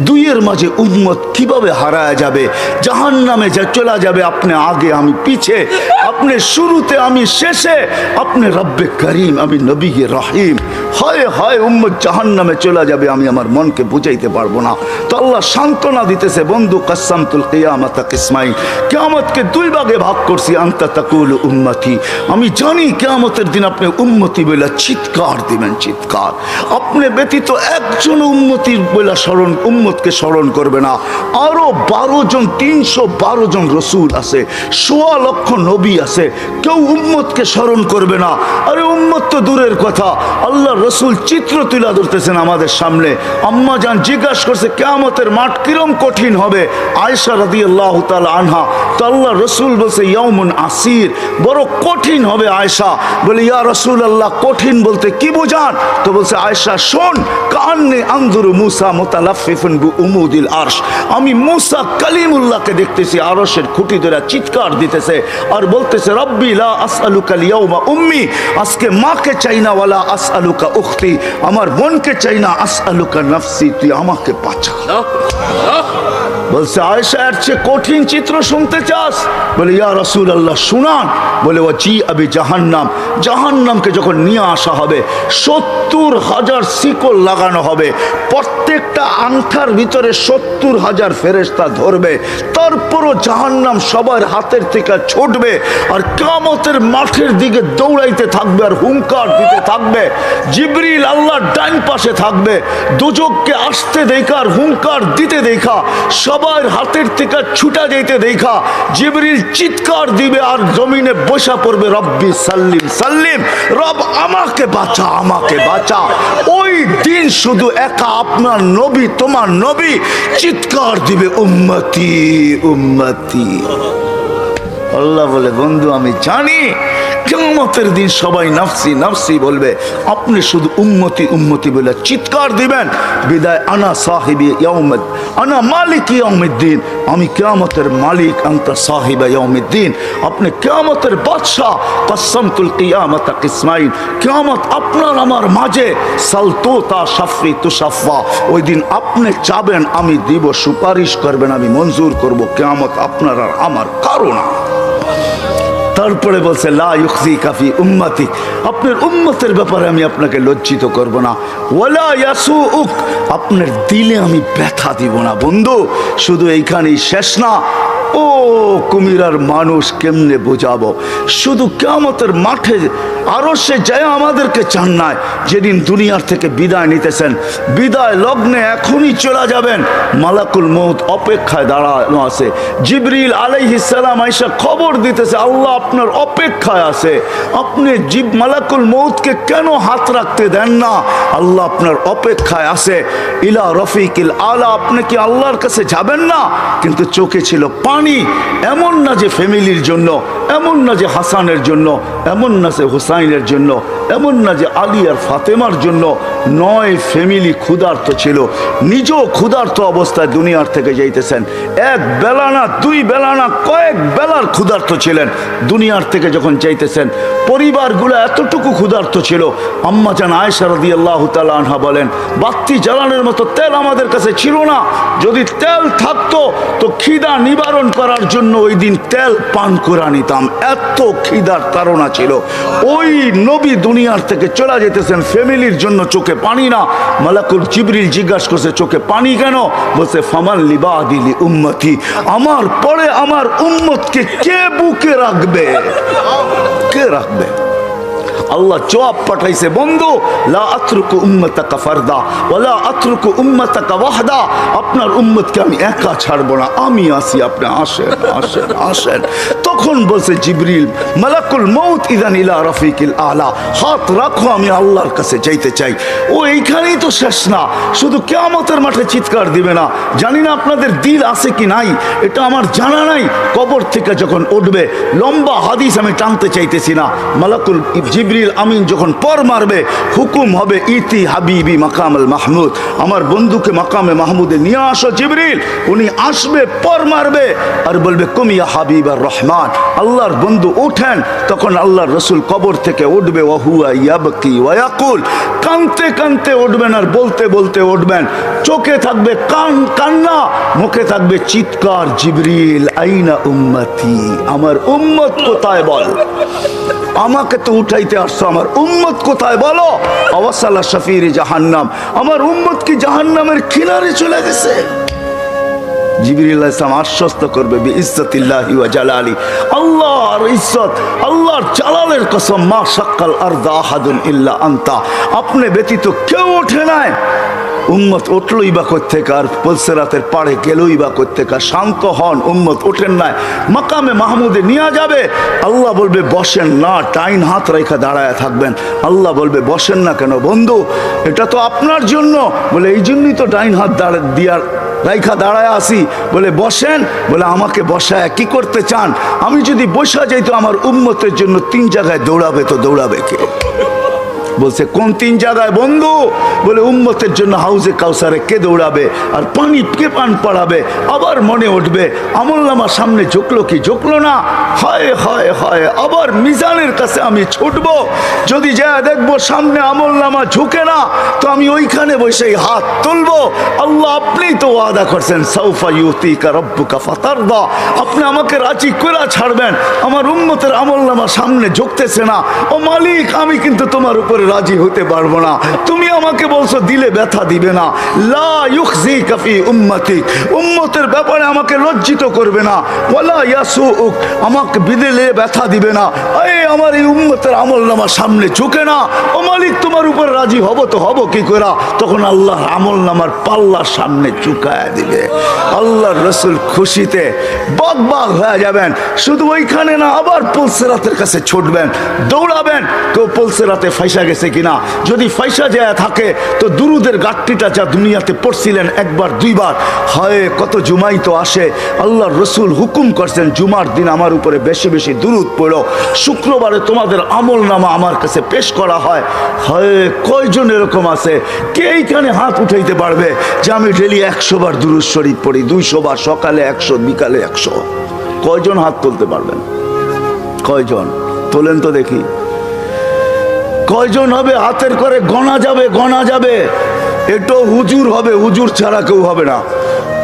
দুইয়ের মাঝে উম্মত কিভাবে হারায় যাবে, জাহান্নামে যা চলে যাবে, আপনি আগে আমি পিছে, আপনি শুরুতে আমি শেষে, আপনি রব্বে করিম আমি নবী রহিম। হয় হয় উম্মত জাহান্নামে চলে যাবে, আমি আমার মনকে বুঝাইতে পারবো না। তো আল্লাহ সান্ত্বনা দিতেছে, বন্ধু কাসসামতুল কিয়ামাতা কিসমাইন, কিয়ামতকে দুই ভাগে ভাগ করছি, আনতা তাকুলু উম্মতি, আমি জানি কিয়ামতের দিন আপনি উম্মতি বলে চিৎকার দিবেন, চিৎকার। আপনি ব্যতীত একজন উম্মতির বলে স্মরণ, উম্মতকে স্মরণ করবে না। আরো 12 জন, 312 জন রসুল আছে, 1.25 লক্ষ নবী আছে, কেউ উম্মতকে স্মরণ করবে না। আরে উম্মত তো দূরের কথা, আল্লাহ রসুল চিত্র তুলে ধরতেছেন আমাদের সামনে। আম্মা জান জিজ্ঞাসা করছে কিয়ামতের মাঠ কিরম কঠিন হবে, আয়েশা রাদিয়াল্লাহু তাআলা আনহা। তো আল্লাহ রসুল বলছে ইয়াউমুন আসির, বড় কঠিন হবে। আয়েশা বলে ইয়া রাসূলুল্লাহ কঠিন বলতে কি বোঝান? তো বলছে আয়েশা শোন, কান্নি আনজুরু মুসা মুতালাফফিফুন বিউমুদিল আরশ, আমি মুসা কালিমুল্লাহকে দেখতেছি আরশের খুঁটি ধরে চিৎকার দিতেছে আর বলতেছে রব্বি লা আসআলুকা আল-ইয়াউমা উম্মি, আজকে মাকে চাই না, ওয়ালা আসআলুকা উখতি, আমার বোনকে চাই না, আসআলুকা নাফসি, তুই আমাকে বাঁচা। বলছে আয়েশা এর চেয়ে কঠিন চিত্র শুনতে চাস? বলে ইয়া রাসূলুল্লাহ শুনান। বলে ওয়াজি আবি জাহান্নাম, জাহান্নামকে যখন নিয়ে আসা হবে 70,000 শিকল লাগানো হবে, প্রত্যেকটা আংটার ভিতরে 70,000 ফেরেশতা ধরবে, তারপরও জাহান্নাম সবার হাতের থেকে ছুটবে আর কিয়ামতের মাঠের দিকে দৌড়াইতে থাকবে আর হুঙ্কার দিতে থাকবে। জিবরিল আল্লাহর ডান পাশে থাকবে, দুজককে আসতে দেখা আর হুঙ্কার দিতে দেখা, সবার হাতের থেকে ছুটা যেতে দেখা জিবরিল চিৎকার দিবে আর জমিনে বসা পড়বে রব্বি সাল্লিম সাল্লিম, রব আমাকে বাঁচা, আমাকে বাঁচা। ওই দিন শুধু একা আপনার নবী, তোমার নবী চিৎকার দিবে উম্মতি উম্মতি। আল্লাহ বলে বন্ধু আমি জানি কিয়ামতের দিন সবাই নাফসি নাফসি বলবে, আপনি শুধু উম্মতি উম্মতি বলে চিৎকার দিবেন। বিদায় আনা সাহিবি ইয়াউমিদ, আনা মালিক ইয়াউমিদ্দিন, আমি কিয়ামতের মালিক, আনতা সাহিবা ইয়াউমিদ্দিন, আপনি কিয়ামতের বাদশা। কাসসামতুল কিয়ামাতা কিসমাইন, কিয়ামত আপনার আমার মাঝে, সালতুতা শাফি তুশাফা, ওই দিন আপনি চাবেন আমি দিব, সুপারিশ করবেন আমি মঞ্জুর করব, কিয়ামত আপনার আর আমার কারো না। তারপরে বলছে লা ইউখজিকা ফি উম্মতি, আপনার উম্মতের ব্যাপারে আমি আপনাকে লজ্জিত করব না। ওয়ালা ইয়াসুউক, আপনার দিলে আমি ব্যথা দিব না। বন্ধু শুধু এইখানেই শেষ না, ও কুমিরার মানুষ কেমনে বোঝাবো, শুধু কিয়ামতের মাঠে আরশে যায় আমাদেরকে চান নাই, যেদিন দুনিয়ার থেকে বিদায় নিতেছেন, বিদায় লগ্নে এখনই চলে যাবেন, মালাকুল মউত অপেক্ষায় দাঁড়ানো আছে। জিবরিল আলাইহিস সালাম আয়েশা খবর দিতেছে আল্লাহ আপনার অপেক্ষায় আছে, আপনি মালাকুল মউতকে কেন হাত রাখতে দেন না? আল্লাহ আপনার অপেক্ষায় আছে। ইলা রফিকিল আলা, আপনি কি আল্লাহর কাছে যাবেন না? কিন্তু চোখে ছিল পানি। এমন না যে ফ্যামিলির জন্য, এমন না যে হাসানের জন্য, এমন না যে হুসাইনের জন্য, এমন না যে আলী আর ফাতেমার জন্য, 9 ফ্যামিলি ক্ষুধার্ত ছিল, নিজেও ক্ষুধার্ত অবস্থায় দুনিয়ার থেকে যাইতেছেন। এক বেলা না, 2 বেলা না, কয়েক বেলার ক্ষুধার্ত ছিলেন। দুনিয়ার থেকে যখন যাইতেছেন পরিবারগুলো এতটুকু ক্ষুধার্ত ছিল। আম্মা জান আয়েশা রাদিয়াল্লাহু তাআলা আনহা বলেন বাতি জ্বালানোর মতো তেল আমাদের কাছে ছিল না, যদি তেল থাকতো তো খিদা নিবারণ করার জন্য ওই দিন তেল পান করে নিতাম, এত খিদার তাড়না ছিল। ওই নবী দুনিয়ার থেকে চলে যেতেছেন, ফ্যামিলির জন্য চোখে পানি না। মালাকুল জিবরিল জিজ্ঞাসা করছে চোখে পানি কেন? বলছে ফামান লিবাদিলি উম্মতি, আমার পরে আমার উম্মতকে কে বুকে রাখবে, কে রাখবে? আল্লাহ জবাব পাঠাইছে বন্ধু লা আতরুকু উম্মাতাকা ফারদা ওয়ালা আতরুকু উম্মাতাকা ওয়াহদা, আপনার উম্মতকে আমি একা ছাড়বো না, আমি আসি, আপনি আসেন আসেন আসেন। তখন বলছে জিবরিল মালাকুল মউত ইদান ইলা রফিকিল আলা, হাত রাখো আমি আল্লাহর কাছে যাইতে চাই। ও এইখানেই তো শেষ না, শুধু কিয়ামতের মাঠে চিৎকার দিবে না। জানি না আপনাদের দিল আছে কি নাই, এটা আমার জানা নাই। কবর থেকে যখন উঠবে, লম্বা হাদিস আমি টানতে চাইতেছি না, মালাকুল জিবরিল জিবরিল আমিন যখন পর মারবে, হুকুম হবে ইতি হাবিবি মাকামুল মাহমুদ, আমার বন্ধুকে মাকামে মাহমুদে নিয়ে আসো জিবরিল। উনি আসবে, পর মারবে আর বলবে কুমিয়া হাবিব আর রহমান, আল্লাহর বন্ধু ওঠেন। তখন আল্লাহর রসুল কবর থেকে উঠবে, ওয়াহুয়া ইয়াবকি ওয়ায়াকুল, কানতে কানতে উঠবেন আর বলতে বলতে উঠবেন। চোখে থাকবে কান্না, মুখে থাকবে চিৎকার, জিবরিল আইনা উম্মতি, আমার উম্মত কোথায় বল, আমাকে তো উঠাইতে আসছো, আমার উম্মত কোথায় বলো। আওয়াসালা শফির জাহান্নাম, আমার উম্মত কি জাহান্নামের কিনারে চলে গেছে। জিবরিল আলাইহিস সালাম আশ্বস্ত করবে বিইজ্জতিল্লাহি ওয়া জালালি, আল্লাহর ইজ্জত, আল্লাহর জালালের কসম, মা শাক্কাল আরদা আহাদুন ইল্লা আনতা, আপনি ব্যতীত কেউ ওঠে নাই। উম্মত উঠলই বা কোত্থেকে, আর পুলসিরাতের পাড়ে গেলই বা কোত্থেকে। শান্ত হন, উম্মত ওঠেন নাই, মাকামে মাহমুদে নিয়ে যাবে। আল্লাহ বলবে বসেন না, ডাইন হাত রেখা দাঁড়ায় থাকবেন। আল্লাহ বলবে বসেন না কেন বন্ধু, এটা তো আপনার জন্য। বলে এই জন্যই তো ডাইন হাত দিয়ার রাইখা দাঁড়ায় আসি। বলে বসেন, বলে আমাকে বসায় কি করতে চান? আমি যদি বসা যাই তো আমার উম্মতের জন্য 3 জায়গায় দৌড়াবে, তো দৌড়াবে কে? বলছে কোন 3 জায়গায় বন্ধু? বলে উম্মতের জন্য হাউজে কাউসারে কে দৌড়াবে, আর পানি কে পান পড়াবে। আবার মনে উঠবে আমলনামার সামনে ঝুঁকলো কি ঝুঁকলো না, হয় হয় হয়। আবার মিজানের কাছে আমি ছুটবো, যদি যা দেখবো সামনে আমলনামা ঝুঁকে না, তো আমি ওইখানে বসে হাত তুলবো। আল্লাহ আপনি তো ওয়াদা করছেন সাউফা ইউতিকা রাব্বুকা ফাতারদা, আপনি আমাকে রাজি করে ছাড়বেন। আমার উম্মতের আমলনামার সামনে ঝুঁকতেছে না, ও মালিক আমি কিন্তু তোমার উপরে রাজি হতে পারবো না। তুমি আমাকে বলছো দিলে ব্যথা দিবে না, লা ইউখজিকা ফি উম্মতিক, উম্মতের ব্যাপারে আমাকে লজ্জিত করবে না, ওয়ালা ইয়াসুউক, আমাকে বিদেলে ব্যথা দিবে না। এই আমার এই উম্মতের আমলনামার সামনে ঝুঁকে না, ও মালিক তোমার উপর রাজি হব তো হব কি করে? তখন আল্লাহর আমলনামার পাল্লার সামনে ঝুঁকায় দিবে। আল্লাহর রাসূল খুশিতে বাগ হয়ে যাবেন। শুধু ওইখানে না, আবার পুলসিরাতের কাছে ছুটবেন, দৌড়াবেন। কেউ পুলসিরাতে ফাইসা গেছে কিনা, যদি ফাইসা যায় থাকে তো দুরুদের গাট্টিটা যা দুনিয়াতে পড়ছিলেন একবার 2 বার, হয় কত জুমাই তো আসে। আল্লাহর রসুল হুকুম করছেন জুমার দিন আমার উপরে বেশি বেশি দুরুদ পড়ো, শুক্রবারে তোমাদের আমলনামা আমার কাছে পেশ করা হয়। হয় কয়জন এরকম আছে কে এইখানে হাত উঠাইতে পারবে যে আমি ডেলি 100 বার দুরুদ শরীফ পড়ি, 200 বার, সকালে 100, বিকালে 100? কয়জন হাত তুলতে পারবেন? কয়জন তোলেন তো দেখি, কয়জন হবে? হাতের করে গণা যাবে, গণা যাবে। এটো হুজুর হবে, হুজুর ছাড়া কেউ হবে না,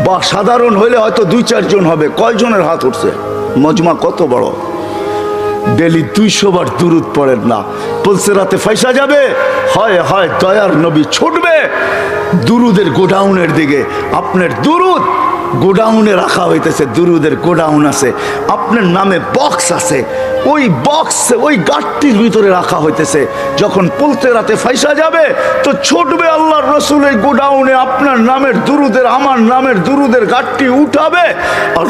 বা সাধারণ হইলে হয়তো 2-4 জন হবে। কয়জনের হাত উঠছে? মজমা কত বড়, ডেলি 200 বার দুরুদ পড়েন না, পুলসিরাতে ফাইসা যাবে। হয় হয় দয়ার নবী ছুটবে দুরুদের গোডাউনের দিকে। আপনার দুরুদ গোডাউনে রাখা হইতেছে, দুরুদের গোডাউন আছে, আপনার নামে বক্স আছে, ওই বক্স ওই গাটটির ভিতরে রাখা হইতেছে। যখন পুলসিরাতে ফাইসা যাবে তো ছুটবে আল্লাহর রাসূল এই গোডাউনে, আপনার নামের দুরুদের, আমার নামের দুরুদের গাটটি উঠাবে, আর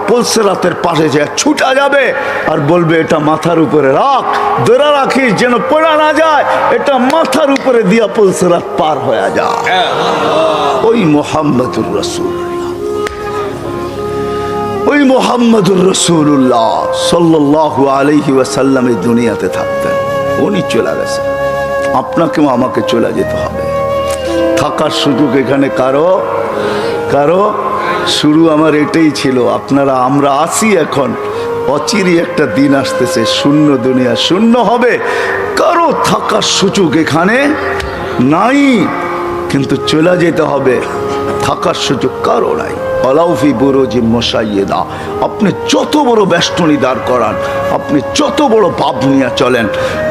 পুলসিরাতের পাশে যে ছুটা যাবে আর বলবে এটা মাথার উপরে রাখ, ধরে রাখিস যেন পড়া না যায়, এটা মাথার উপরে দিয়া পুলসিরাত পার হয়ে যায়। ওই মুহাম্মদুর রাসূল, ওই মুহাম্মদুর রাসূলুল্লাহ সাল্লাল্লাহু আলাইহি ওয়াসাল্লাম এই দুনিয়াতে থাকতেন, উনি চলে গেছে, আপনাকেও আমাকে চলে যেতে হবে। থাকার সুযোগ এখানে কারো কারো শুরু আমার এটাই ছিল। আপনারা আমরা আসি এখন, অচিরে একটা দিন আসতেছে শূন্য দুনিয়া শূন্য হবে, কারো থাকার সুযোগ এখানে নাই, কিন্তু চলে যেতে হবে, থাকার সুযোগ কারো নাই। আলাউফি বুরুজি মুশাইয়্যিদা, আপনি যত বড় বেষ্টনী দাঁড় করান, আপনি যত বড় ভাব নিয়ে চলেন,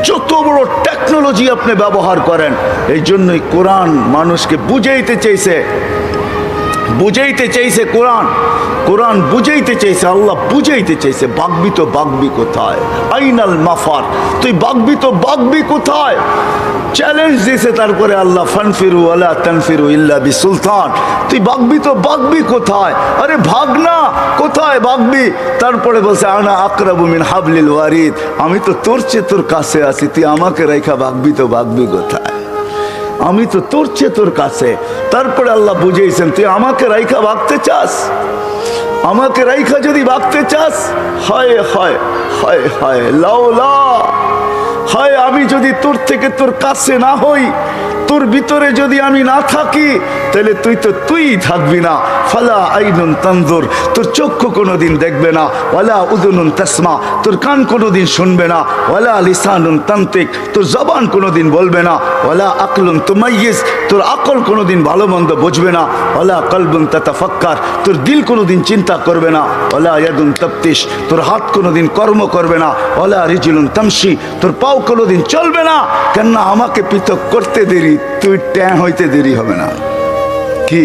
যত বড় টেকনোলজি আপনি ব্যবহার করেন, এই জন্যই কোরআন মানুষকে বুঝাইতে চাইছে, কোরআন বুঝাইতে চাইছে, আল্লাহ বুঝাইতে চাইছে। বাগবি তো বাগবি কোথায়, আইনাল মাফার, তুই বাগবি তো বাগবি কোথায়? চ্যালেঞ্জ দিয়েছে তারপরে আল্লাহ, ফানফিরু ওয়ালা তানফিরু ইল্লা বিসুলতান, তুই বাগবি তো বাগবি কোথায়? আরে ভাগ না, কোথায় বাগবি? তারপরে বলছে আনা আকরাবু মিন হাবলিল ওয়ারিদ, আমি তো তোর চেয়ে তোর কাছে আছি, তুই আমাকে রেখা বাগবি তো বাগবি কোথায়? আমি তো তোর চেয়ে তোর কাছে। তারপরে আল্লাহ বুঝেছেন তুই আমাকে রাইখা ভাগতে চাস, আমাকে রাইখা যদি ভাগতে চাস, হায় হায় হায় হায় লাউলা হয় আমি যদি তোর থেকে তোর কাছে না হই, তোর ভিতরে যদি আমি না থাকি, তাহলে তুই থাকবি না। ফালা আইনুন তানজুর, তোর চক্ষু কোনোদিন দেখবে না। ওয়ালা উযুনুন তাসমা, তোর কান কোনোদিন শুনবে না। ওয়ালা লিসানুন তানতিক, তোর জবান কোনোদিন বলবে না। ওয়ালা আকলুন তুমাইয়িজ, তোর আকল কোনোদিন ভালো মন্দ বুঝবে না। ওয়ালা কলবুন তাতাফাক্কার, তোর দিল কোনোদিন চিন্তা করবে না। ওয়ালা ইয়াদুন তাফতিশ, তোর হাত কোনোদিন কর্ম করবে না। ওয়ালা রিজলুন তামশি, তোর পাও কোনোদিন চলবে না। কেননা আমাকে পৃথক করতে দেরি, তুই ট্যাঁ হইতে দেরি হবে না। কি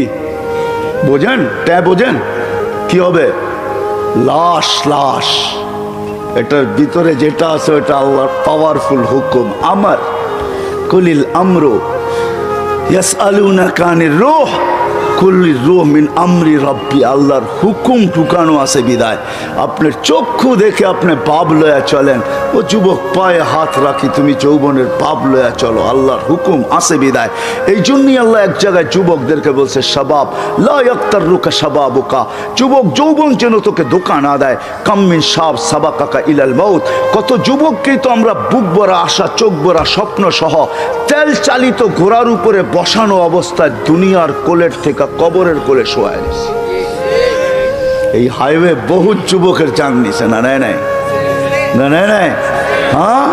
বোঝেন? ট্যাঁ বোঝেন? কি হবে? লাশ। লাশ, এটার ভিতরে যেটা আছে ওটা আল্লাহর পাওয়ারফুল হুকুম। আমার কুলিল আমরু ইয়াসআলুনাকা আনির রূহ কুল্লি রূহ মিন আমরি রব্বি, আল্লাহর হুকুম ঢুকানো আছে বিদায় আপনার চক্ষু দেখে আপনি পাপ লয়া চলেন। ও যুবক, পায়ে হাত রাখি, তুমি যৌবনের পাপ লয়া চলো, আল্লাহর হুকুম আছে বিদায়। এই জন্যই আল্লাহ এক জায়গায় যুবকদেরকে বলছে, শাবাব লা ইয়াক্তাররুকা শাবাবুকা, যুবক যৌবন যেন তোকে ধোঁকা না দেয়। কাম্মিন শাব সাবাকাকা ইলাল মাউত, কত যুবককেই তো আমরা বুক ভরা আশা, চোখ ভরা স্বপ্ন সহ তেল চালিত ঘোড়ার উপরে বসানো অবস্থায় দুনিয়ার কোলের থেকে কবরের কোলে শোয়া দিছে। এই হাইওয়ে বহু যুবকের জান নিছে না, নাই নাই না, নাই নাই। হ্যাঁ,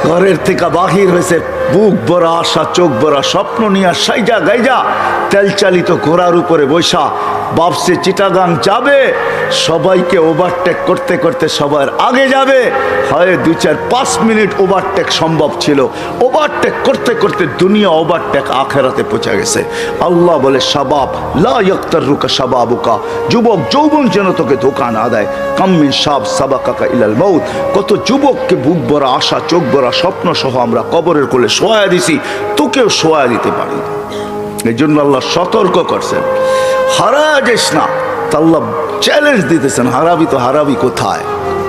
ঘরের থেকে বাহির হয়েছে বুক ভরা আশা, চোখ ভরা স্বপ্ন নিয়ে সাইজা গাইজা তেল চালিত ঘোড়ার উপরে বৈশা ভাবছে চিটাগাং যাবে, সবাইকে ওভারটেক করতে করতে সবার আগে যাবে। হয় 2-4-5 মিনিট ওভারটেক সম্ভব ছিল, ওভারটেক করতে করতে দুনিয়া ওভারটেক আখেরাতে পৌঁছে গেছে। আল্লাহ বলে, শাবাব লা ইয়াক্তাররুকা শাবাবুকা, যুবক যৌবন যেন তোকে ধোঁকা না দেয়। কাম্মিন শাব সাবাকাকা ইলাল মাউত, কত যুবককে বুক ভরা আশা, চোখ ভরা স্বপ্ন সহ আমরা কবরের কোলে শোয়া দিছি, তোকেও শোয়া দিতে পারি। এই জন্য আল্লাহ সতর্ক করছেন, হারা যাস না। আল্লাহ চ্যালেঞ্জ দিতেছেন, হারাবি তো হারাবি কোথায়?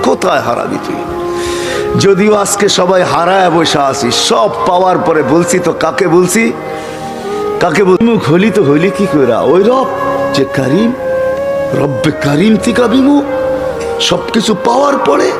কোথায় হারাবি তুই? যদিও আজকে সবাই হারায় বসে আসি, সব পাওয়ার পরে বলছি তো কাকে বলছি? কাকে মুখ হলি তো হলি কি করে? ওই রব যে করিম, রব্বে করিম থেকে বিমুখ, সবকিছু পাওয়ার পরে।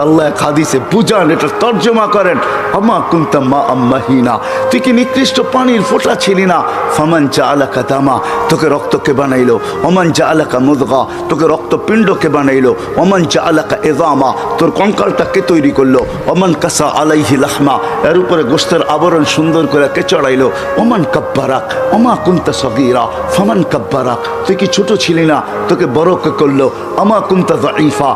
আল্লাহ এক হাদিসে বুঝান, এটা তর্জমা করেন, আমা কুনতা মা আম্মাহিনা, তুই কি নিকৃষ্ট পানির ফোঁটা ছিলি না? ফামান জাআলাকা দামা, তোকে রক্তকে বানাইলো। ওমান জাআলাকা মুদগা, তোকে রক্তপিণ্ডকে বানাইলো। ওমান জাআলাকা ইযামা, তোর কঙ্কালটাকে তৈরি করলো। ওমান কাসা আলাইহি লাহমা, এর উপরে গোশতের আবরণ সুন্দর করে কে চড়াইলো। ওমান কাব্বারাক ওমা কুনতা সগীরা ফামান কাব্বারাক, তুই কি ছোট ছিলি না? তোকে বড় কে করলো। আমা কুনতা যায়ীফা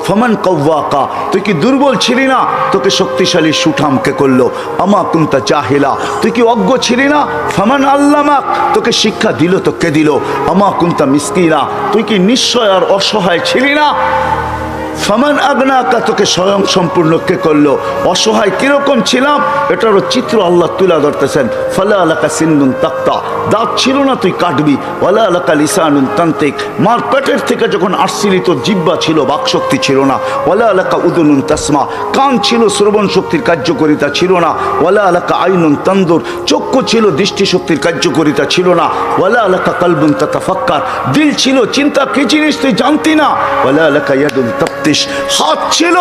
ফামান কাওয়াকা, তুই কি দুর্বল ছিলি না? তোকে শক্তিশালী সুঠামকে করলো। আমা কুনতা জাহিলা, তুই কি অজ্ঞ ছিলি না? ফামান আল্লামাক, তোকে শিক্ষা দিল তো কে দিল? আমা কুনতা মিসকিনা, তুই কি নিশ্চয় আর অসহায় ছিলি না? ফামান আগনাকা, তোকে স্বয়ং সম্পূর্ণ কে করলো? অসহায় কিরকম ছিলাম এটারও চিত্র আল্লাহ তুলে ধরতেছেন। ফালা আলাকা সিন্নুন তাক্তা, দাঁত ছিল না তুই কাটবি। ওয়ালা আলাকা লিসানুন তান্তিক, মার পেটের থেকে যখন আসছিলি তোর জিহ্বা ছিল, বাকশক্তি ছিল না। ওয়ালা আলাকা উদুনুন তাসমা, কান ছিল, শ্রবণ শক্তির কার্যকরিতা ছিল না। ওয়ালা আলাকা আইনুন তানদুর, চক্ষু ছিল, দৃষ্টিশক্তির কার্যকরিতা ছিল না। ওয়ালা আলাকা কলবুন তাতাফাক্কার, দিল ছিল, চিন্তা কি জিনিস তুই জানতি না। ওয়ালা আলাকা ইয়াদুন তাফতিশ, হাত ছিল,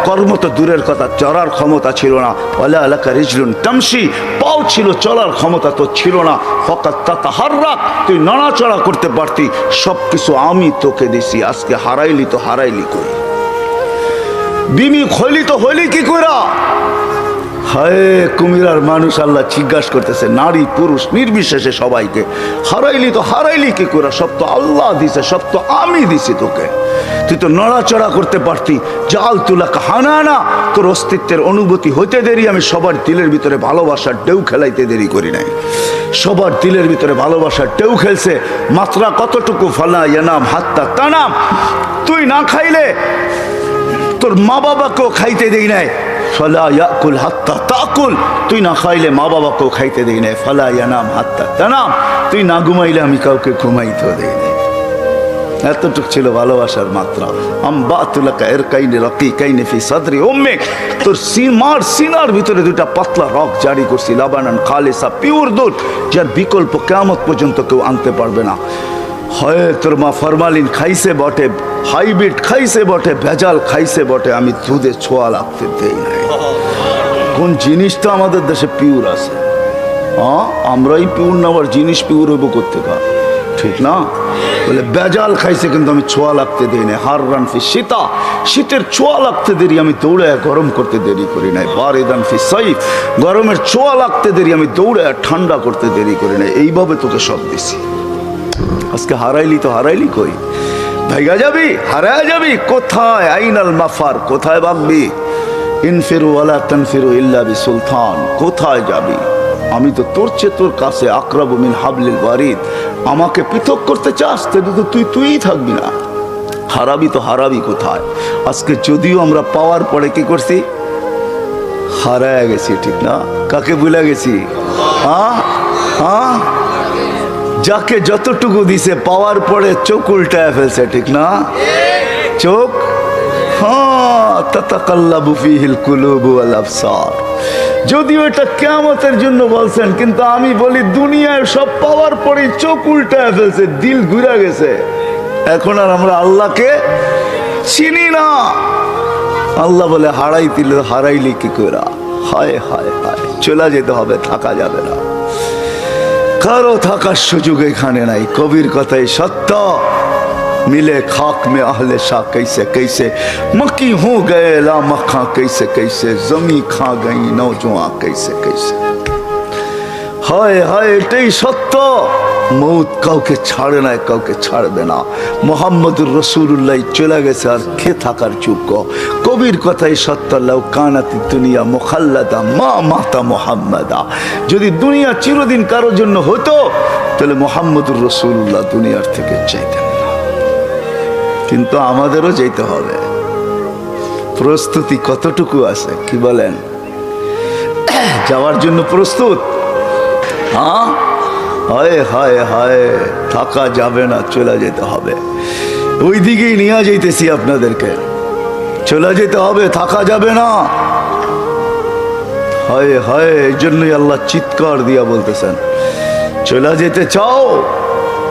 কর্ম তো দূরের কথা, চলার ক্ষমতা ছিল না। ওয়ালা আলাকা রিজলুন তামশি, পাও ছিল, চলার ক্ষমতা তো ছিল না। ফাকাত তাতাহাররাক, তুই নড়াচড়া করতে পারতি। সবকিছু আমি তোকে দিছি, আজকে হারাইলি তো হারাইলি কই? বিমি হইলি তো হইলি কি কইরা? হায় কুমিরার মানুষ আল্লাহ জিজ্ঞাসা করতেছে, নারী পুরুষ নির্বিশেষে সবাইকে, হারাইলি তো হারাইলি কি করে? সব তো আল্লাহ দিছে, সব তো আমি দিছি তোকে। তুই তো নড়াচড়া করতে পারতি। জাল তুলাকা হানানা, তোর অস্তিত্বের অনুভূতি হইতে দেরি আমি সবার দিলের ভিতরে ভালোবাসার ঢেউ খেলাইতে দেরি করি নাই। সবার দিলের ভিতরে ভালোবাসার ঢেউ খেলছে। মাত্রা কতটুকু? ফালা ইয়ানাম হাত্তা তানাম, তুই না খাইলে তোর মা বাবাকেও খাইতে দেই নাই। ফালা ইয়াকুল হাত্তা তাকুল, তুই না খাইলে মা বাবাকেও খাইতে দেই নাই। ফালা ইয়ানাম হাত্তা তানাম, তুই না ঘুমাইলে আমি কাউকে ঘুমাইতেও দেই নাই। এতটুক ছিল ভালোবাসার মাত্রা। আমবাতুলাকা ইরকাইনি রাকিকাইনি ফি সাদরি উম্মিক, তোর মার সিনার ভিতরে দুটা পাতলা রক জারি করছি, লাবানান খালিসা, পিওর দুধ, যার বিকল্প কিয়ামত পর্যন্ত কেউ আনতে পারবে না। হয় তোর মা ফরমালিন খাইছে বটে, হাইব্রিড খাইছে বটে, ভেজাল খাইছে বটে, আমি দুধে ছোঁয়া লাগতে দেই নাই। কোন জিনিসটা আমাদের দেশে পিওর আছে? হ্যাঁ, আমরাই পিওর না, আবার জিনিস পিওর হইব করতে কা, ঠিক না? বলে বেজাল খাইছে কিন্তু আমি ছোঁয়া লাগতে দিই নাই। হার রান ফি শীতা, শীতের ছোঁয়া লাগতে দেরি আমি দৌড়ে গরম করতে দেরি করি নাই। বারিদান ফি সাইফ, গরমের ছোঁয়া লাগতে দেরি আমি দৌড়ে ঠান্ডা করতে দেরি করি নাই। এইভাবে তোকে সব দিছি। আজকে হারাইলি তো হারাইলি কই? ভাইগা যাবি, হারায় যাবি কোথায়? আইনাল মাফার, কোথায় ভাগবি? ইনফিরু ওয়ালা তানফিরু ইল্লা বিসুলতান, কোথায় যাবি? আমি তো তোর চেয়ে তোর কাছে আকরাবু মিন হাবলিল ওয়ারিদ। আমাকে পৃথক করতে চাস তো তুই থাকবি না। হারাবি তো হারাবি কোথায়? আজকে যদিও আমরা পাওয়ার পরে কি করছি, হারায় গেছি, ঠিক না? কাকে ভুলে গেছি? হ্যাঁ হ্যাঁ, যাকে যতটুকু দিছে পাওয়ার পরে চোখ উল্টায় ফেলছে, ঠিক না? চোখ, হ্যাঁ, তাতাকাল্লাবু ফিহিল কুলুবু ওয়াল আবসার। যদিও এটা কিয়ামতের জন্য বলছেন, কিন্তু আমি বলি দুনিয়ায় সব পাওয়ার পরে চোখ উল্টায় ফেলছে, দিল ঘুরে গেছে। এখন আর আমরা আল্লাহকে চিনি না। আল্লাহ বলে হারাইলি কি করে? হায় হায় হায়, চলে যেতে হবে, থাকা যাবে না। কারো থাকার সুযোগ এখানে নাই। কবির কথাই সত্য, मिले खाक में अहले शाह कैसे कैसे, मक्की हो गए ला मक्खा कैसे कैसे, जमी खा गई नौजवान कैसे कैसे। हाय हाय, এটাই সত্য। মৌত কাউকে ছাড়ে না, কাউকে ছাড়বে না। মুহাম্মদুর রাসূলুল্লাহ চলে গেছে, আর কে থাকার যোগ্য? কবির কথাই সত্য, লাউ কানাতি দুনিয়া মুখাল্লাদা মা মাতা মুহাম্মাদা। যদি দুনিয়া চিরদিন কারোর জন্য হতো, তাহলে মুহাম্মদুর রাসূলুল্লাহ দুনিয়ার থেকে চাইতেন না। কিন্তু আমাদেরও যেতে হবে। প্রস্তুতি কতটুকু আছে, কি বলেন? যাওয়ার জন্য প্রস্তুত? হ্যাঁ, হায় হায় হায়, থাকা যাবে না, চলে যেতে হবে। ওই দিকেই নিয়ে যাইতেছি আপনাদেরকে, চলে যেতে হবে, থাকা যাবে না। হায় হায়, এই জন্যই আল্লাহ চিৎকার দিয়া বলতেছেন, চলে যেতে চাও,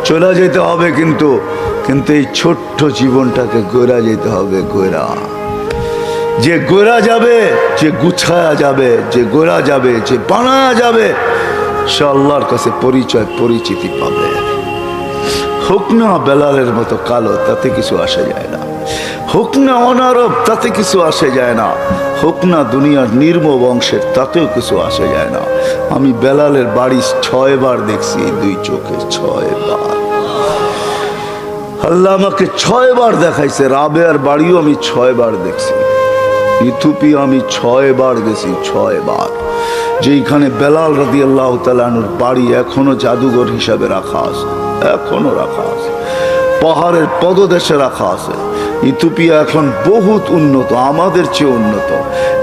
চলে যেতে হবে। কিন্তু এই ছোট্ট জীবনটাকে গোরা যেতে হবে। গোরা, যে গোরা যাবে, যে গুছায়া যাবে, যে গোরা যাবে, যে বানায়া যাবে, সে আল্লাহর কাছে পরিচয় পরিচিতি পাবে। হোক না বেলালের মতো কালো, তাতে কিছু আসে যায় না। হোক না অনারব, তাতে কিছু আসে যায় না। হোক না দুনিয়ার নির্ম বংশের, তাতেও কিছু আসে যায় না। আমি বেলালের বাড়ি 6 বার দেখছি, 2 চোখে 6 বার। আল্লাহ আমাকে 6 বার দেখাইছে। রাবেয়ার বাড়িও আমি 6 বার দেখছি। ইথিওপিয়া আমি 6 বার গেছি, 6 বার। যেখানে বেলাল রাদিয়াল্লাহু তাআলা আনহুর বাড়ি এখনো জাদুঘর হিসাবে রাখা আছে, এখনো রাখা আছে, পাহাড়ের পদদেশে রাখা আছে। ইথিওপিয়া এখন বহুত উন্নত, আমাদের চেয়ে উন্নত।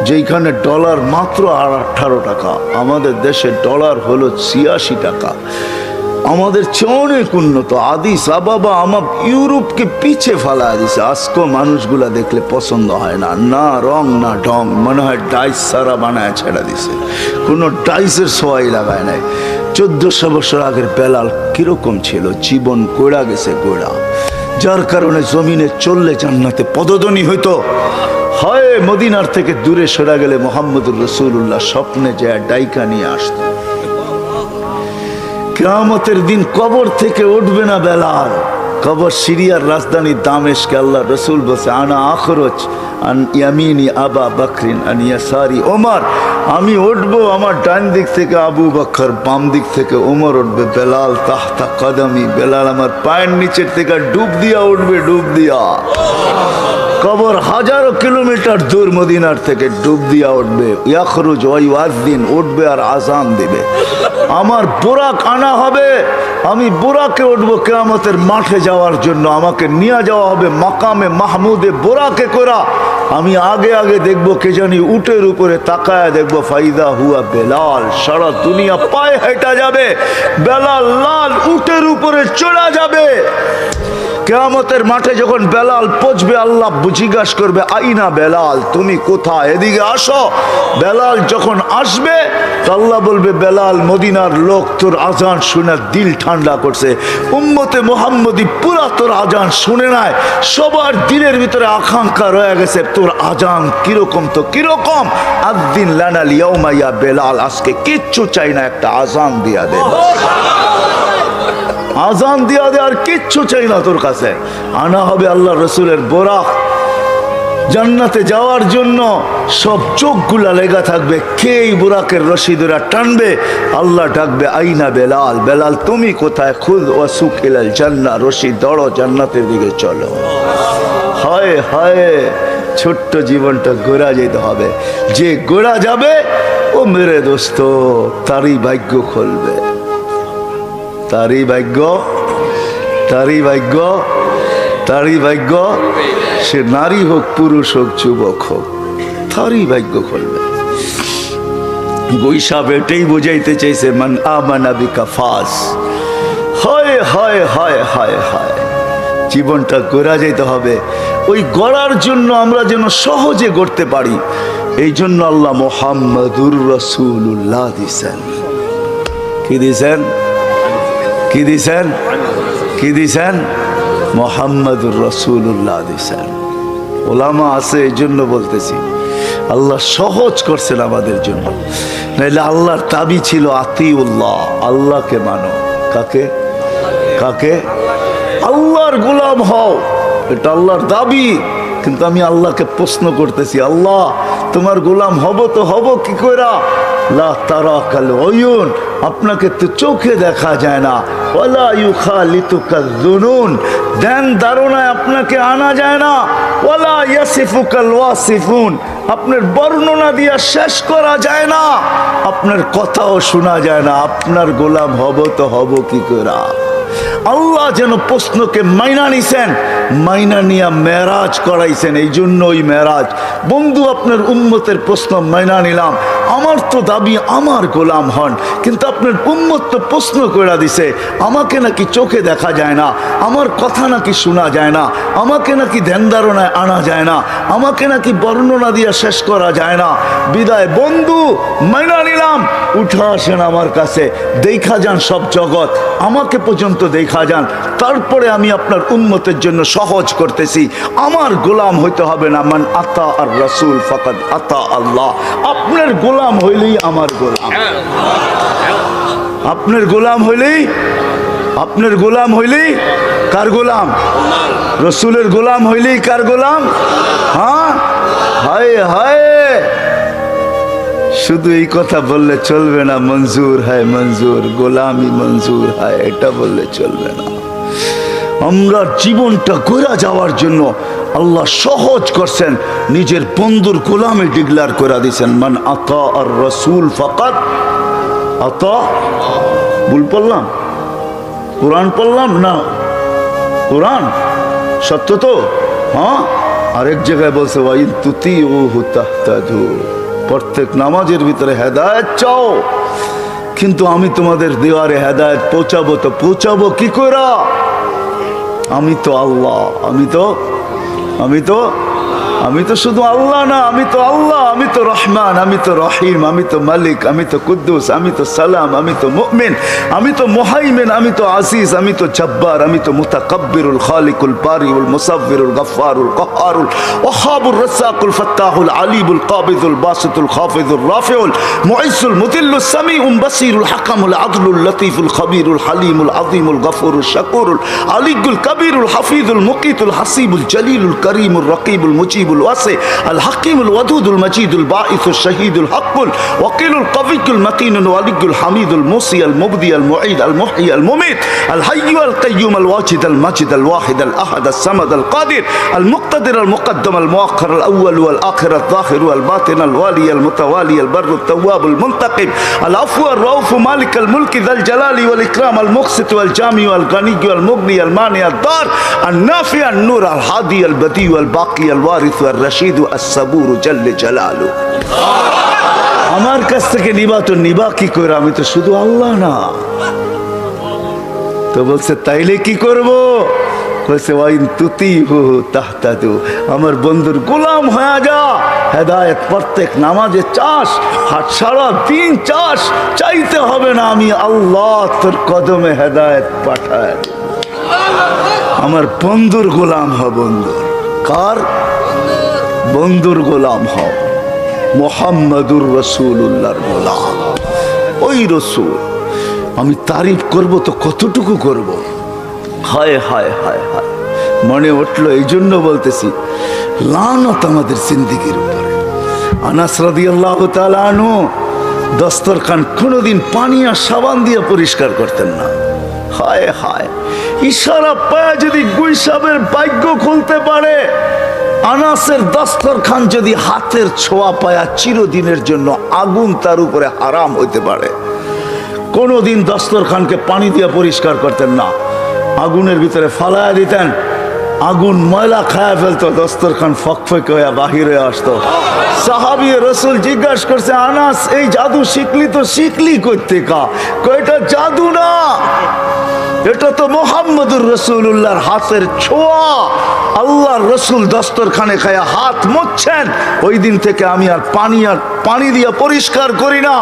যেখানে ডলার মাত্র 18 টাকা, আমাদের দেশে ডলার হলো 86 টাকা। আমাদের চেয়ে অনেক উন্নত। আদিস আবাবা আমার ইউরোপকে পিছে ফেলা দিছে। আজকেও মানুষগুলা দেখলে পছন্দ হয় না, না রং না ঢং, মনে হয় ডাইস সারা বানায় ছেড়ে দিছে, কোনো ডাইসের সোয়াই লাগায় নাই। 1400 বছর আগের বেলাল কিরকম ছিল? জীবন গোড়া গেছে, গোড়া। যার কারণে জমিনে চললে জান্নাতে পদধ্বনি হইতো। হয় মদিনার থেকে দূরে সরে গেলে মুহাম্মদুর রাসূলুল্লাহ স্বপ্নে যায় ডাইকা নিয়ে আসতো। কিয়ামতের দিন কবর থেকে উঠবে না বেলাল। কবর সিরিয়ার রাজধানী দামেস্কে। আল্লাহ রসুল বলছে, আনা আখরজ আন ইয়ামিনি আবা বকরিন আন ইয়াসারি ওমর। আমি উঠবো, আমার ডান দিক থেকে আবু বকর, বাম দিক থেকে ওমর উঠবে। বেলাল তাহতা কদমি, বেলাল আমার পায়ের নিচের থেকে ডুব দিয়া উঠবে, ডুব দিয়া। কবর হাজারো কিলোমিটার দূর মদিনার থেকে, ডুব দিয়া উঠবে। ইয়াখরুজ ওয়া ইউআযিন, উঠবে আর আযান দিবে। আমার বুরাক আনা হবে, আমি বুরাকে উঠবো কিয়ামতের মাঠে যাওয়ার জন্য। আমাকে নিয়ে যাওয়া হবে মাকামে মাহমুদে বুরাকে করা। আমি আগে আগে দেখবো, কে জানি উটের উপরে তাকায় দেখবো, ফাইদা হুয়া বেলাল। সারা দুনিয়া পায়ে হেঁটা যাবে, বেলাল লাল উটের উপরে চড়া যাবে। কিয়ামতের মাঠে যখন বেলাল পৌঁছবে, আল্লাহ জিজ্ঞাসা করবে আইনা বেলাল, তুমি কোথায়, এদিকে আসো। বেলাল যখন আসবে তো আল্লাহ বলবে বেলাল মদিনার লোক তোর আজান শুনে দিল ঠান্ডা করছে, উম্মতে মুহাম্মদী পুরা তোর আজান শুনে নাই, সবার দিলের ভিতরে আকাঙ্ক্ষা রয়ে গেছে তোর আজান কিরকম, তো কিরকম, আদ্দিন লানা লিয়াউমা ইয়া বেলাল, আজকে কিচ্ছু চাই না, একটা আজান দিয়া দে, আজান দিয়া দে, আর কিচ্ছু চাই না তোর কাছে। আনা হবে আল্লাহ রসুলের বোরাক, জান্নাতে যাওয়ার জন্য সব চোখগুলা লেগা থাকবে, কে এই বোরাকের রশি ধরে টানবে, আল্লাহ ডাকবে আইনা বেলাল, বেলাল তুমি কোথায়, খুদ ওয়াসুক ইলাল জান্নাহ, রশি দড়ো জান্নাতের দিকে চলো। হায় হায়, ছোট্ট জীবনটা গোড়া যেতে হবে, যে গোড়া যাবে ও মেরে দোস্ত তারই ভাগ্য খুলবে, তারই ভাগ্য, তারই ভাগ্য, তারই ভাগ্য, সে নারী হোক পুরুষ হোক যুবক হোক, তারই ভাগ্য খুলবে। বৈশাখ এটাই বোঝাইতে চাইছে মান আমানা বিকা ফাস। হায় হায় হায় হায় হায়, জীবনটা গড়া যেতে হবে, ওই গড়ার জন্য আমরা যেন সহজে গড়তে পারি, এই জন্য আল্লাহ মুহাম্মাদুর রাসূলুল্লাহ দিছেন। কি দিছেন, কি দিছেন, কি দিছেন, মুহাম্মাদুর রাসূলুল্লাহ দিছেন। ওলামা আছে এই জন্য বলতেছি, আল্লাহ সহজ করছেন আমাদের জন্য, নাইলে আল্লাহর দাবি ছিল আতিউল্লাহ, আল্লাহকে মানো। কাকে, কাকে, আল্লাহর গোলাম হও, এটা আল্লাহর দাবি। কিন্তু আমি আল্লাহকে প্রশ্ন করতেছি, আল্লাহ তোমার গোলাম হব তো হব কি কইরা, লা তারাকাল উয়ুন, আপনাকে তো চোখে দেখা যায় না, ওয়ালা ইউখালিতুকাল যুনুন, ধ্যান ধারণায় আপনাকে আনা যায় না, ওয়ালা ইয়াসিফুকাল ওয়াসিফুন, আপনার বর্ণনা দিয়া শেষ করা যায় না, আপনার কথাও শোনা যায় না, আপনার গোলাম হব তো হব কি কইরা। আল্লাহ যেন প্রশ্নকে মাইনা নিছেন, মাইনা নিয়া মেরাজ করাইছেন, এই জন্য ওই মেরাজ। বন্ধু আপনার উম্মতের প্রশ্ন মাইনা নিলাম, আমার তো দাবি আমার গোলাম হন, কিন্তু আপনার উম্মত তো প্রশ্ন করে দিছে, আমাকে নাকি চোখে দেখা যায় না, আমার কথা নাকি শোনা যায় না, আমাকে নাকি ধ্যান ধারণায় আনা যায় না, আমাকে নাকি বর্ণনা দিয়া শেষ করা যায় না। বিদায় বন্ধু, মাইনা নিলাম, উঠে আসেন আমার কাছে, দেখা যান সব জগৎ, আমাকে পর্যন্ত দেখা যান, তারপরে আমি আপনার উম্মতের জন্য সহজ করতেছি। আমার গোলাম হইতে হবে না, মান আতা আর রাসূল ফাকাদ আতা আল্লাহ, আপনার গোলাম হইলেই আমার গোলাম, আপনার গোলাম হইলেই, আপনার গোলাম হইলেই কার গোলাম, রসুলের গোলাম হইলেই কার গোলাম। হ্যাঁ, হায় হায়, শুধু এই কথা বললে চলবে না, মঞ্জুর হয় মঞ্জুর, গোলামি মঞ্জুর হয়, এটা বললে চলবে না। আমরা জীবনটা গড়া যাওয়ার জন্য আল্লাহ সহজ করছেন, নিজের বন্ধুর গোলামে ডিক্লার করে দিয়েছেন, মান আতা আর রাসূল ফাকাদ আতা। ভুল পড়লাম, কোরআন পড়লাম না, কোরআন সত্য তো। হ্যাঁ, আরেক জায়গায় বলছে ওয়াইন তুতিউহু তাহতাদু, প্রত্যেক নামাজের ভিতরে হেদায়েত চাও, কিন্তু আমি তোমাদের দেওয়ারে হেদায়েত পৌঁছাবো, তো পৌঁছাবো কি করে, আমি তো আল্লাহ, আমি তো শুধু আল্লাহ না, আমি তো আল্লাহ, আমি তো রহমান, আমি তো রহিম, আমি তো মালিক, আমি তো কুদ্দুস, আমি তো সালাম, আমি তো মুমিন, আমি তো মুহাইমিন, আমি তো আজিজ, আমি তো জব্বার, আমি তো মুতাকাব্বিরুল খালিকুল বারিউল মুসাব্বিরুল গফফারুল কহ্হারুল ওয়াহাবুর রাজ্জাকুল ফাত্তাহুল আলিমুল কাবিদুল বাসিতুল খাফিজুর রাফিউল মুইজ্জুল মুদিল্লুস সামিউল বাসিরুল হাকামুল আদলুল লতীফুল খবীরুল হালিমুল আযীমুল গফুরুল শাকুরুল আলিকুল কবীরুল হাফিজুল মুকিতুল হাসিবুল জলিলুল করিমুল রকিবুল মুজিব الواسع الحكيم الودود المجيد الباعث الشهيد الحق الوكيل القوي المتين الولي الحميد الموصي المبدي المعيد المحيي المميت الحي القيوم الواجد المجيد الواحد الاحد الصمد القادر المقتدر المقدم المؤخر الاول والاخر الظاهر والباطن الوالي المتوالي البر التواب المنتقم العفو الرؤوف مالك الملك ذا الجلال والاكرام المقسط والجامع والغني والمغني المانع الضار النافع النور الهادي البديع الباقي الوارث الرشيد الصبور جل جلاله। আমার কাছ থেকে নিবা তো নিবা কি করে, আমি তো শুধু আল্লাহ না। তো বলছে তাইলে কি করব, বলছে ওয়াইন তুতিহু তাহতাদু, আমার বন্ধুর গোলাম হয়ে যা, হেদায়েত প্রত্যেক নামাজে চাস, হাত সারা দিন চাস, চাইতে হবে না, আমি আল্লাহ তোর কদমে হেদায়েত পাঠায়। আমার বন্ধুর গোলাম হ, বন্ধুর। কার? বন্ধুর গোলাম হ, মুহাম্মাদুর রাসূলুল্লাহর গোলাম। ওই রসুল আমি তারিফ করব তো কতটুকু করব? হায় হায় হায় হায়, মনে উঠলো, এই জন্য বলতেছি, লানত আমাদের জিন্দেগির উপরে। আনাস রাদিয়াল্লাহু তাআলা আনহু দস্তরখান কোনোদিন পানি আর সাবান দিয়ে পরিষ্কার করতেন না। হায় হায়, ইশারা পায় যদি গুইসাবের ভাগ্য খুলতে পারে, আনাসের দস্তরখান যদি হাতের ছোঁয়া পায়া চিরদিনের জন্য আগুন তার উপরে হারাম হইতে পারে। কোনোদিন দস্তরখানকে পানি দিয়ে পরিষ্কার করতেন না, আগুনের ভিতরে ফালায়া দিতেন, আগুন ময়লা খায়া ফেলতো, দস্তরখান ফকফক হয়ে বাহিরে আসতো। সাহাবী রসুল জিজ্ঞাসা করছে, আনাস এই জাদু শিখলি তো শিখলি করতে কা? এটা জাদু না, এটা তো মুহাম্মদুর রাসূলুল্লাহর হাতের ছোঁয়া। আল্লাহর রসুল দস্তরখানে খায়া হাত মুছছেন, ওই দিন থেকে আমি আর পানি দিয়ে পরিষ্কার করি না,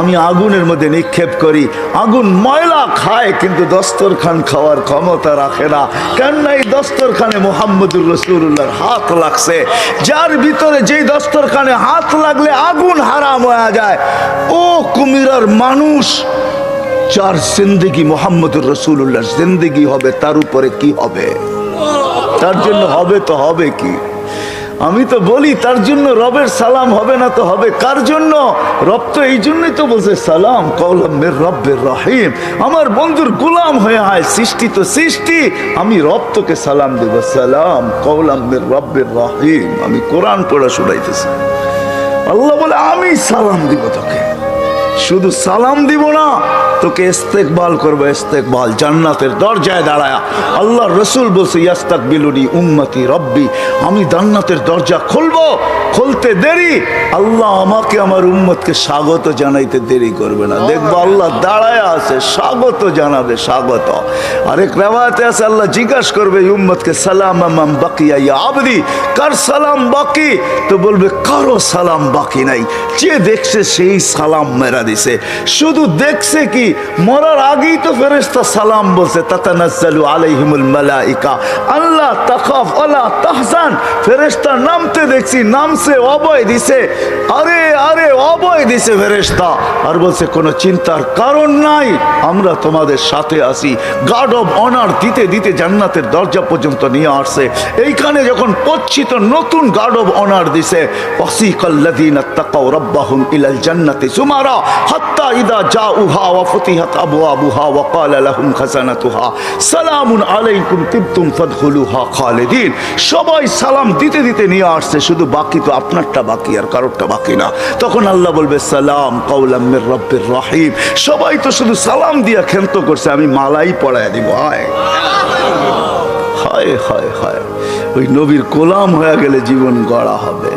আমি আগুনের মধ্যে নিক্ষেপ করি। আগুন ময়লা খায় কিন্তু দস্তরখান খাওয়ার ক্ষমতা রাখে না। কেন? এই দস্তরখানে মুহাম্মদুর রাসূলুল্লাহর হাত লাগছে। যার ভিতরে যেই দস্তরখানে হাত লাগলে আগুন হারাম হয়ে যায়, ও কুমিরার মানুষ, যার জিন্দেগি মুহাম্মদুর রাসূলুল্লাহর জিন্দেগি হবে, তার উপরে কি হবে? তার জন্য হবে তো হবে কি? আমি তো বলি তার জন্য রবের সালাম হবে না তো হবে কার জন্য? রব তো এই জন্যই তো বলছে সালাম কওলাম মির রব্বির রহিম। আমার বন্ধুর গোলাম হয়ে হয়, সৃষ্টি তো সৃষ্টি, আমি রব তোকে সালাম দেব, সালাম কওলাম মির রব্বির রহিম। আমি কোরআন পড়া শোনাইতেছি, আল্লাহ বলে আমি সালাম দিব তোকে, শুধু সালাম দিব না, তোকে ইস্তেকবাল করবো, ইস্তেকবাল জান্নাতের দরজায় দাঁড়ায়া। আল্লাহ রসুল বলছে ইয়াস্তাকবিলুনি উম্মতি রব্বি, আমি জান্নাতের দরজা খুলবো, খুলতে দেরি, আল্লাহ আমাকে আমার উম্মতকে স্বাগত জানাইতে দেরি করবে না। দেখবো আল্লাহ দাঁড়ায় আছে, স্বাগত জানাবে, স্বাগত। আরেক রিওয়ায়াতে আছে আল্লাহ জিজ্ঞাসা করবে উম্মতকে, সালাম আমান বাকিয়া ইয়া আবদি, কার সালাম বাকি? তো বলবে কারো সালাম বাকি নাই, যে দেখছে সেই সালাম মেরা দিছে। শুধু দেখছে কি, মরার আগেই তো ফেরেশতা সালাম বলছে, তাতানাজ্জালু আলাইহিমুল মালাইকা আল্লাহ তাখাফ ওয়ালা তাহজান। ফেরেশতা নামতে দেখছি, নামছে, অভয় দিছে, আরে আরে অভয় দিছে ফেরেশতা, আর বলছে কোনো চিন্তার কারণ নাই, আমরা তোমাদের সাথে আছি। গার্ড অফ অনার দিতে দিতে জান্নাতের দরজা পর্যন্ত নিয়ে আসছে। এইখানে যখন পড়ছি তো নতুন গার্ড অফ অনার দিছে, ওয়াসিকাল্লাযীনা তাকাউ রাব্বাহুম ইলাল জান্নাতি যুমারা হাত্তা ইযা জাউহা ওয়া ফুতিহাত আবওয়াবুহা ওয়া ক্বালা লাহুম খাজানাতুহা সালামুন আলাইকুম তিবতুম ফাদখুলুহা খালিদিন। সবাই সালাম দিতে দিতে নিয়ে আসছে, শুধু বাকি তো আপনারটা বাকি, আর কারোরটা বাকি না। তখন আল্লাহ বলবে সালাম কাওলাম মির রব্বির রহিম। সবাই তো শুধু সালাম দিয়া ক্ষান্ত করছে, আমি মালাই পড়ায় দিব। হায় হায় হায় হায়, ওই নবীর গোলাম হয়ে গেলে জীবন গড়া হবে।